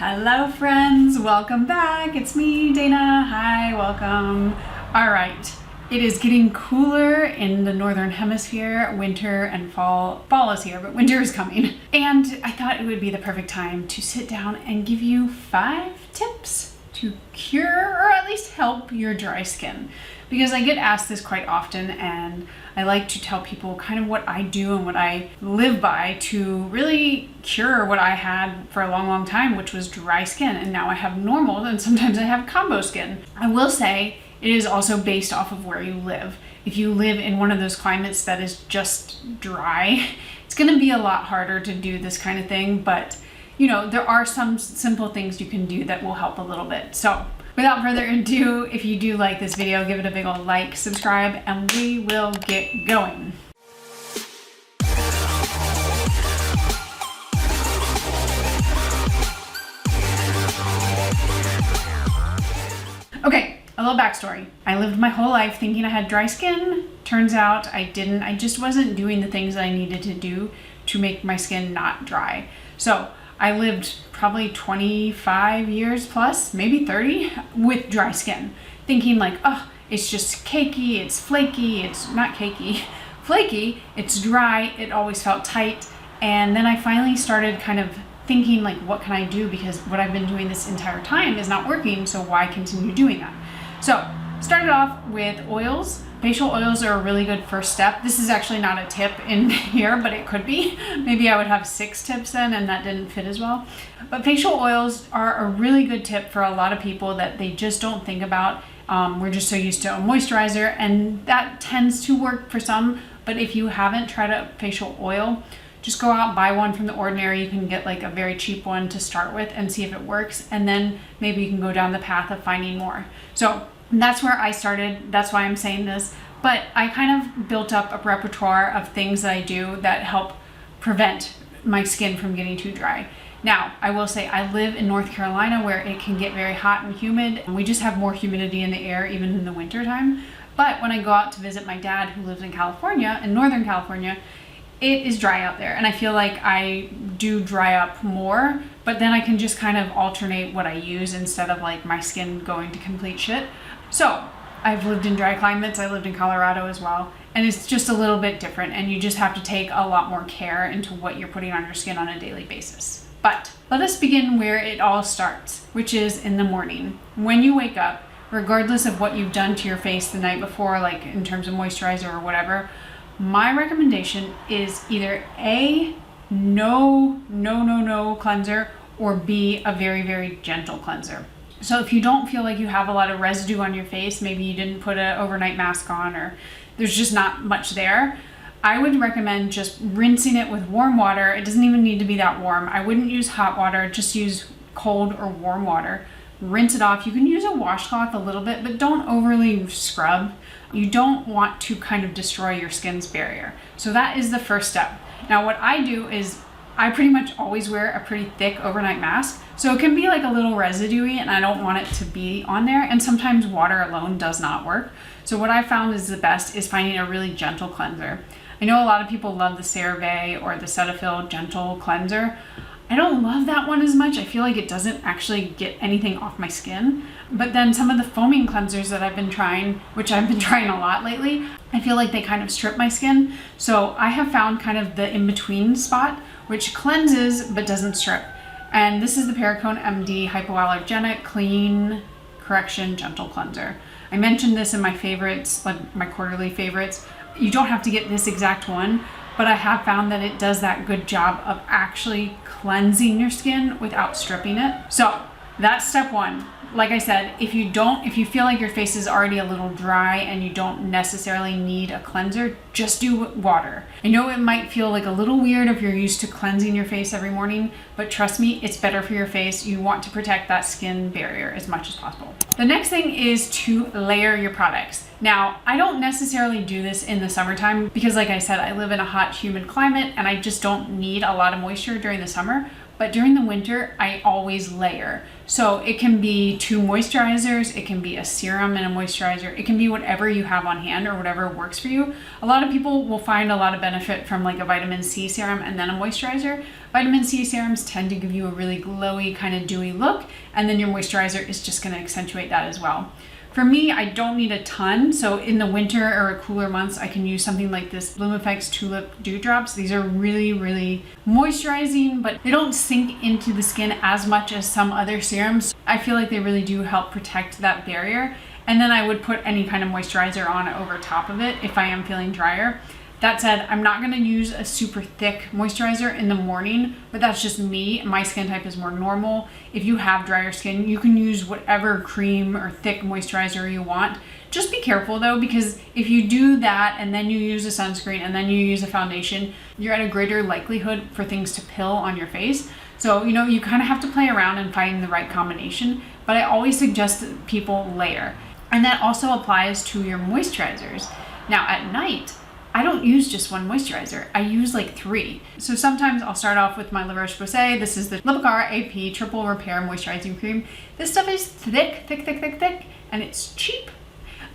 Hello friends, welcome back. It's me, Dana. Hi, welcome. All right, it is getting cooler in the Northern Hemisphere. Winter and fall is here, but winter is coming. And I thought it would be the perfect time to sit down and give you 5 tips to cure or at least help your dry skin. Because I get asked this quite often, and I like to tell people kind of what I do and what I live by to really cure what I had for a long time, which was dry skin. And now I have normal, and sometimes I have combo skin. I will say it is also based off of where you live. If you live in one of those climates that is just dry, it's gonna be a lot harder to do this kind of thing, but you know, there are some simple things you can do that will help a little bit. So without further ado, if you do like this video, give it a big old like, subscribe, and we will get going. Okay, a little backstory. I lived my whole life thinking I had dry skin. Turns out I didn't. I just wasn't doing the things that I needed to do to make my skin not dry. So I lived probably 25 years plus, maybe 30, with dry skin, thinking like, oh, it's just cakey, it's flaky, it's not cakey, flaky, it's dry, it always felt tight. And then I finally started kind of thinking like, what can I do? Because what I've been doing this entire time is not working, so why continue doing that? So started off with oils. Facial oils are a really good first step. This is actually not a tip in here, but it could be. Maybe I would have 6 tips then, and that didn't fit as well. But facial oils are a really good tip for a lot of people that they just don't think about. We're just so used to a moisturizer, and that tends to work for some. But if you haven't tried a facial oil, just go out, buy one from The Ordinary. You can get like a very cheap one to start with and see if it works. And then maybe you can go down the path of finding more. So that's where I started. That's why I'm saying this. But I kind of built up a repertoire of things that I do that help prevent my skin from getting too dry. Now, I will say I live in North Carolina where it can get very hot and humid. And we just have more humidity in the air even in the winter time. But when I go out to visit my dad who lives in California, in Northern California, it is dry out there. And I feel like I do dry up more, but then I can just kind of alternate what I use instead of like my skin going to complete shit. So I've lived in dry climates. I lived in Colorado as well. And it's just a little bit different, and you just have to take a lot more care into what you're putting on your skin on a daily basis. But let us begin where it all starts, which is in the morning. When you wake up, regardless of what you've done to your face the night before, like in terms of moisturizer or whatever, my recommendation is either A, no cleanser, or B, a very gentle cleanser. So if you don't feel like you have a lot of residue on your face, maybe you didn't put an overnight mask on, or there's just not much there, I would recommend just rinsing it with warm water. It doesn't even need to be that warm. I wouldn't use hot water, just use cold or warm water. Rinse it off. You can use a washcloth a little bit, but don't overly scrub. You don't want to kind of destroy your skin's barrier. So that is the first step. Now what I do is I pretty much always wear a pretty thick overnight mask. So it can be like a little residue-y, and I don't want it to be on there. And sometimes water alone does not work. So what I found is the best is finding a really gentle cleanser. I know a lot of people love the CeraVe or the Cetaphil Gentle Cleanser. I don't love that one as much. I feel like it doesn't actually get anything off my skin. But then some of the foaming cleansers that I've been trying, which I've been trying a lot lately, I feel like they kind of strip my skin. So I have found kind of the in-between spot, which cleanses but doesn't strip. And this is the Perricone MD Hypoallergenic Clean Correction Gentle Cleanser. I mentioned this in my favorites, like my quarterly favorites. You don't have to get this exact one, but I have found that it does that good job of actually cleansing your skin without stripping it. So that's step 1. Like I said, if you feel like your face is already a little dry and you don't necessarily need a cleanser, just do water. I know it might feel like a little weird if you're used to cleansing your face every morning, but trust me, it's better for your face. You want to protect that skin barrier as much as possible. The next thing is to layer your products. Now, I don't necessarily do this in the summertime because like I said, I live in a hot, humid climate and I just don't need a lot of moisture during the summer. but during the winter, I always layer. So it can be 2 moisturizers, it can be a serum and a moisturizer, it can be whatever you have on hand or whatever works for you. A lot of people will find a lot of benefit from like a vitamin C serum and then a moisturizer. Vitamin C serums tend to give you a really glowy, kind of dewy look, and then your moisturizer is just going to accentuate that as well. For me, I don't need a ton, so in the winter or cooler months, I can use something like this Bloom Effects Tulip Dew Drops. These are really, really moisturizing, but they don't sink into the skin as much as some other serums. I feel like they really do help protect that barrier. And then I would put any kind of moisturizer on over top of it if I am feeling drier. That said, I'm not gonna use a super thick moisturizer in the morning, but that's just me. My skin type is more normal. If you have drier skin, you can use whatever cream or thick moisturizer you want. Just be careful though, because if you do that and then you use a sunscreen and then you use a foundation, you're at a greater likelihood for things to pill on your face. So, you know, you kind of have to play around and find the right combination, but I always suggest that people layer. And that also applies to your moisturizers. Now at night, I don't use just 1 moisturizer. I use like 3. So sometimes I'll start off with my La Roche-Posay. This is the Lipikar AP Triple Repair Moisturizing Cream. This stuff is thick, and it's cheap.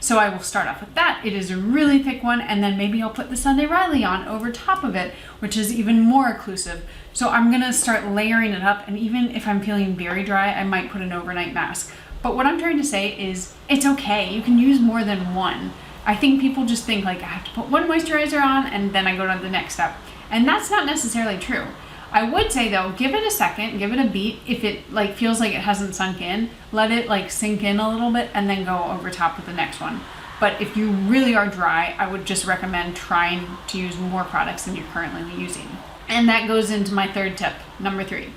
So I will start off with that. It is a really thick one, and then maybe I'll put the Sunday Riley on over top of it, which is even more occlusive. So I'm gonna start layering it up, and even if I'm feeling very dry, I might put an overnight mask. But what I'm trying to say is, it's okay. You can use more than 1. I think people just think like I have to put 1 moisturizer on and then I go to the next step. And that's not necessarily true. I would say though, give it a second, give it a beat. If it like feels like it hasn't sunk in, let it like sink in a little bit and then go over top with the next one. But if you really are dry, I would just recommend trying to use more products than you're currently using. And that goes into my 3rd tip, number 3.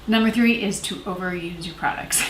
Number 3 is to overuse your products.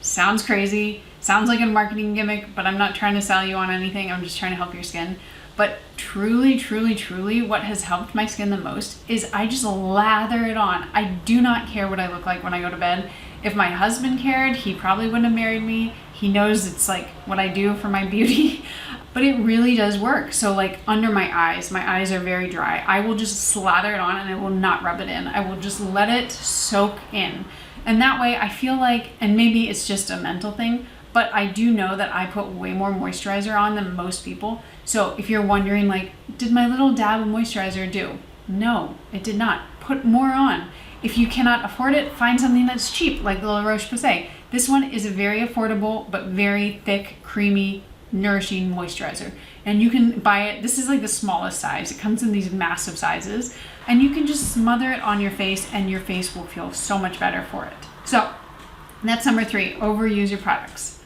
Sounds crazy. Sounds like a marketing gimmick, but I'm not trying to sell you on anything. I'm just trying to help your skin. But truly, truly, truly, what has helped my skin the most is I just lather it on. I do not care what I look like when I go to bed. If my husband cared, he probably wouldn't have married me. He knows it's like what I do for my beauty, but it really does work. So like under my eyes are very dry. I will just slather it on and I will not rub it in. I will just let it soak in. And that way I feel like, and maybe it's just a mental thing, but I do know that I put way more moisturizer on than most people. So if you're wondering like, did my little dab of moisturizer do? No, it did not. Put more on. If you cannot afford it, find something that's cheap, like the La Roche-Posay. This one is a very affordable, but very thick, creamy, nourishing moisturizer. And you can buy it, this is like the smallest size. It comes in these massive sizes. And you can just smother it on your face and your face will feel so much better for it. So that's number 3, overuse your products.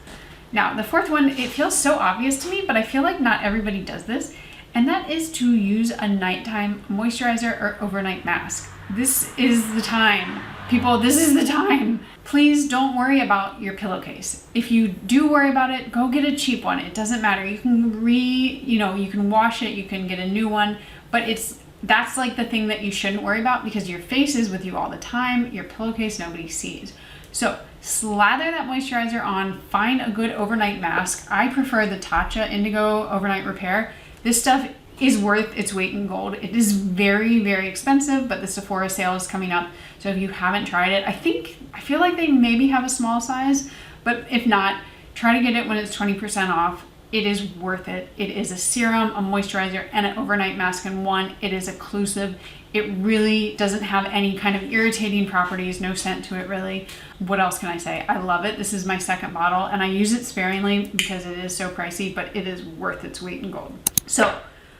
Now, the 4th one, it feels so obvious to me, but I feel like not everybody does this, and that is to use a nighttime moisturizer or overnight mask. This is the time. People, this is the time. Please don't worry about your pillowcase. If you do worry about it, go get a cheap one. It doesn't matter. You can you can wash it, you can get a new one, but that's like the thing that you shouldn't worry about because your face is with you all the time. Your pillowcase, nobody sees. So slather that moisturizer on, find a good overnight mask. I prefer the Tete Indigo Overnight Repair. This stuff is worth its weight in gold. It is very, very expensive, but the Sephora sale is coming up. So if you haven't tried it, I feel like they maybe have a small size, but if not, try to get it when it's 20% off. It is worth it. It is a serum, a moisturizer, and an overnight mask in one. It is occlusive. It really doesn't have any kind of irritating properties, no scent to it really. What else can I say? I love it. This is my 2nd bottle and I use it sparingly because it is so pricey, but it is worth its weight in gold. So,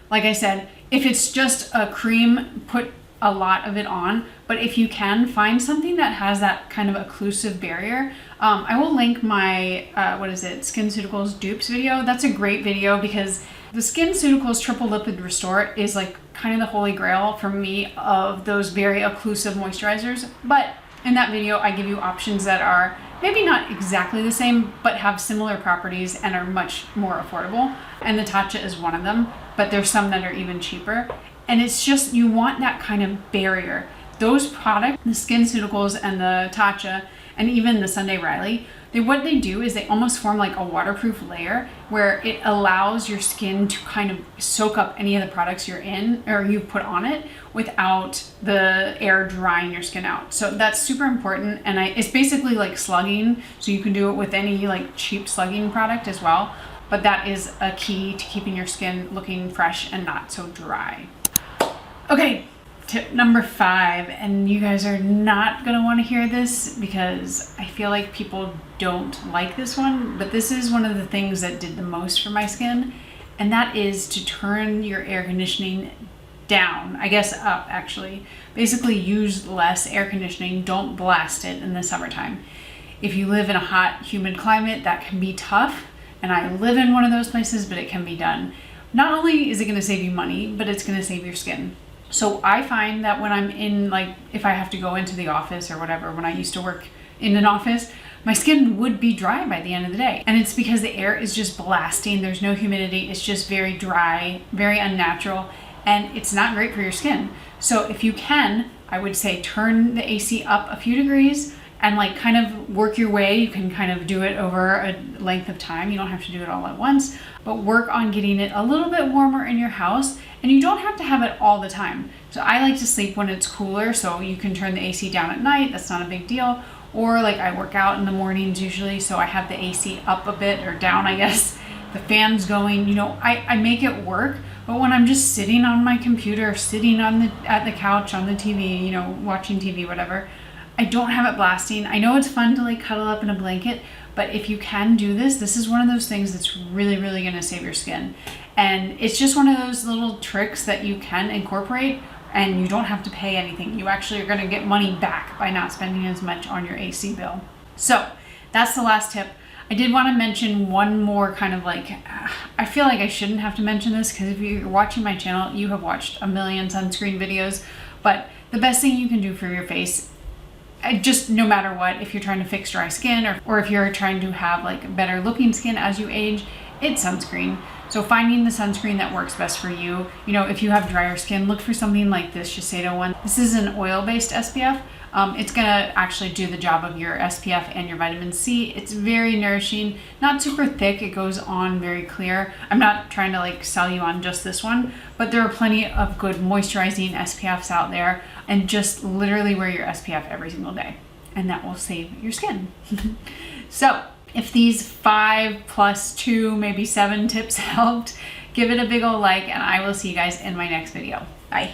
like I said, if it's just a cream, put a lot of it on, but if you can, find something that has that kind of occlusive barrier. I will link my, SkinCeuticals dupes video. That's a great video because the SkinCeuticals Triple Lipid Restore is like kind of the holy grail for me of those very occlusive moisturizers. But in that video, I give you options that are maybe not exactly the same, but have similar properties and are much more affordable. And the Tete is one of them, but there's some that are even cheaper. And it's just, you want that kind of barrier. those products, the SkinCeuticals and the Tatcha, and even the Sunday Riley, what they do is they almost form like a waterproof layer where it allows your skin to kind of soak up any of the products you're in or you put on it without the air drying your skin out. So that's super important, and it's basically like slugging, so you can do it with any like cheap slugging product as well, but that is a key to keeping your skin looking fresh and not so dry. Okay, tip number 5, and you guys are not gonna want to hear this because I feel like people don't like this one, but this is one of the things that did the most for my skin, and that is to turn your air conditioning down, I guess up actually. Basically use less air conditioning, don't blast it in the summertime. If you live in a hot, humid climate, that can be tough, and I live in one of those places, but it can be done. Not only is it gonna save you money, but it's gonna save your skin. So I find that when I'm in, like, if I have to go into the office or whatever, when I used to work in an office, my skin would be dry by the end of the day. And it's because the air is just blasting. There's no humidity. It's just very dry, very unnatural, and it's not great for your skin. So if you can, I would say turn the AC up a few degrees and like kind of work your way. You can kind of do it over a length of time. You don't have to do it all at once, but work on getting it a little bit warmer in your house, and you don't have to have it all the time. So I like to sleep when it's cooler, so you can turn the AC down at night. That's not a big deal. Or like I work out in the mornings usually, so I have the AC up a bit or down, I guess. The fan's going, you know, I make it work. But when I'm just sitting on my computer, sitting at the couch on the TV, you know, watching TV, whatever, I don't have it blasting. I know it's fun to like cuddle up in a blanket, but if you can do this, this is one of those things that's really, really gonna save your skin. And it's just one of those little tricks that you can incorporate, and you don't have to pay anything. You actually are gonna get money back by not spending as much on your AC bill. So that's the last tip. I did want to mention one more kind of like, I feel like I shouldn't have to mention this because if you're watching my channel, you have watched a million sunscreen videos, but the best thing you can do for your face, just no matter what, if you're trying to fix dry skin or if you're trying to have like better looking skin as you age, it's sunscreen. So finding the sunscreen that works best for you. You know, if you have drier skin, look for something like this Shiseido one. This is an oil-based SPF. It's gonna actually do the job of your SPF and your vitamin C. It's very nourishing, not super thick, it goes on very clear. I'm not trying to like sell you on just this one, but there are plenty of good moisturizing SPFs out there, and just literally wear your SPF every single day, and that will save your skin. So if these 5 plus 2, maybe 7 tips helped, give it a big ol' like, and I will see you guys in my next video. Bye.